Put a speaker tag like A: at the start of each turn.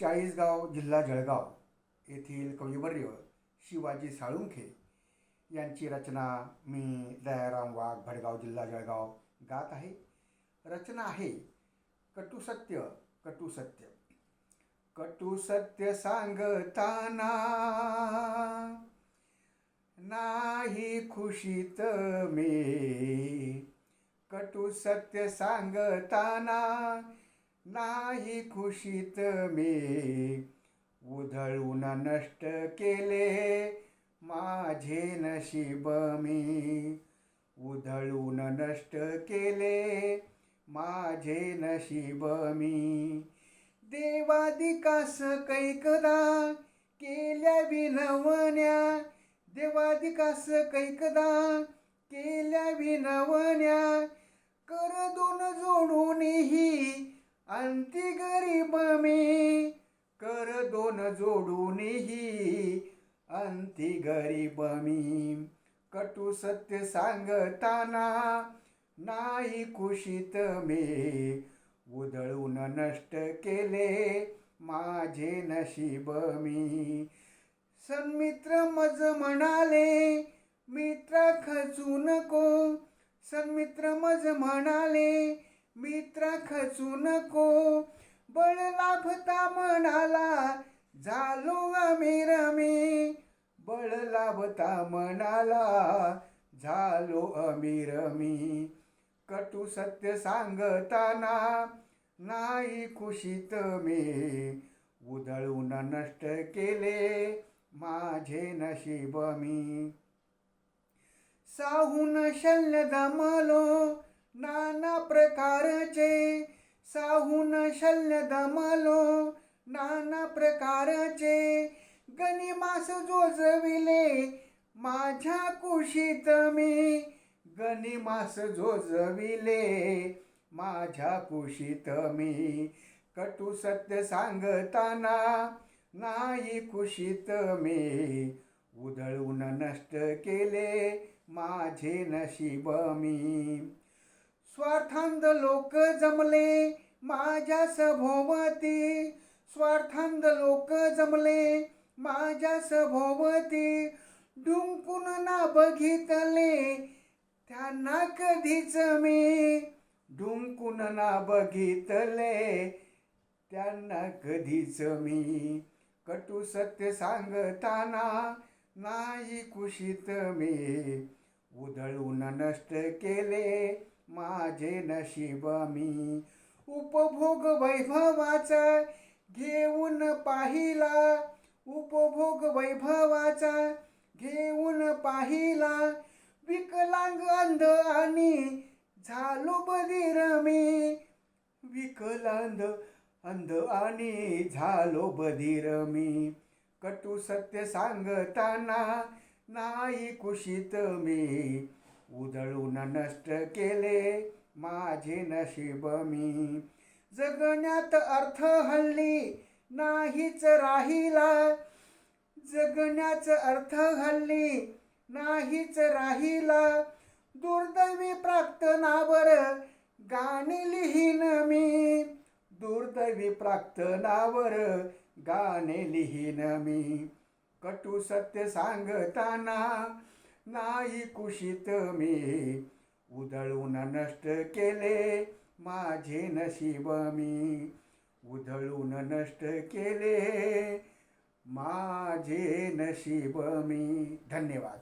A: चाळीसगाव जिल्हा जळगाव येथील कविवर्य शिवाजी साळुंखे यांची रचना मी दयाराम वाघ भडगाव जिल्हा जळगाव गात आहे. रचना आहे कटू सत्य. कटू सत्य कटू सत्य सांगताना नाही खुशीत मी. कटू सत्य सांगताना नाही खुशीत मी. उधळून नष्ट केले माझे नशीब मी. उधळून नष्ट केले माझे नशीब मी. देवादिकास कैकदा केल्या विनवण्या. देवादिकास कैकदा केल्या विनवण्या. कर दोन जोडूनही अंती गरीब मी. कर दोन जोडूनही अंती गरीब मी. कटू सत्य सांगताना नाही खुशीत मी. उधळून नष्ट केले माझे नशीब मी. सन्मित्र मज म्हणाले मित्रा खचू नको. सन्मित्र मज म्हणाले मित्रा खचू नको. बळ लाभता म्हणाला झालो अमीर मी. बळ लाभता म्हणाला झालो अमीर मी. कटू सत्य सांगताना नाही खुशीत मी. उधळून नष्ट केले माझे नशीब मी. साहून शल्य दमलो नाना प्रकारचे. साहून शल्य दमलो नाना प्रकारचे. गनिमास जोजविले माझ्या कुशीत मी. गनिमास जोजविले माझ्या कुशीत मी. कटू सत्य सांगताना नाही खुशीत मी. उधळून नष्ट केले माझे नशीब मी. स्वार्थांध लोक जमले माझ्या सभोवती. स्वार्थांध लोक जमले माझ्या सभोवती. ढुंकून ना बघितले त्यांना कधीच मी. ढुंकून ना बघितले त्यांना कधीच मी. कटू सत्य सांगताना नाही खुशीत मी. उधळून नष्ट केले माझे नशीब मी. उपभोग वैभवाचा घेऊन पाहिला. उपभोग वैभवाचा घेऊन पाहिला. विकलांग अंध आणि झालो बधीर मी. विकलांग अंध आणि झालो बधीर मी. कटू सत्य सांगताना नाही खुशीत मी. उधळून नष्ट केले माझे नशीब मी. जगण्यात अर्थ हल्ली नाहीच राहिला. जगण्याचा अर्थ हल्ली नाहीच राहिला. दुर्दैवी प्राक्तनावर गाणे लिहीन मी. दुर्दैवी प्राक्तनावर गाणे लिहीन मी. कटू सत्य सांगताना नाही खुशीत मी. उधळून नष्ट केले माझे नशीब मी. उधळून नष्ट केले माझे नशीब मी. धन्यवाद.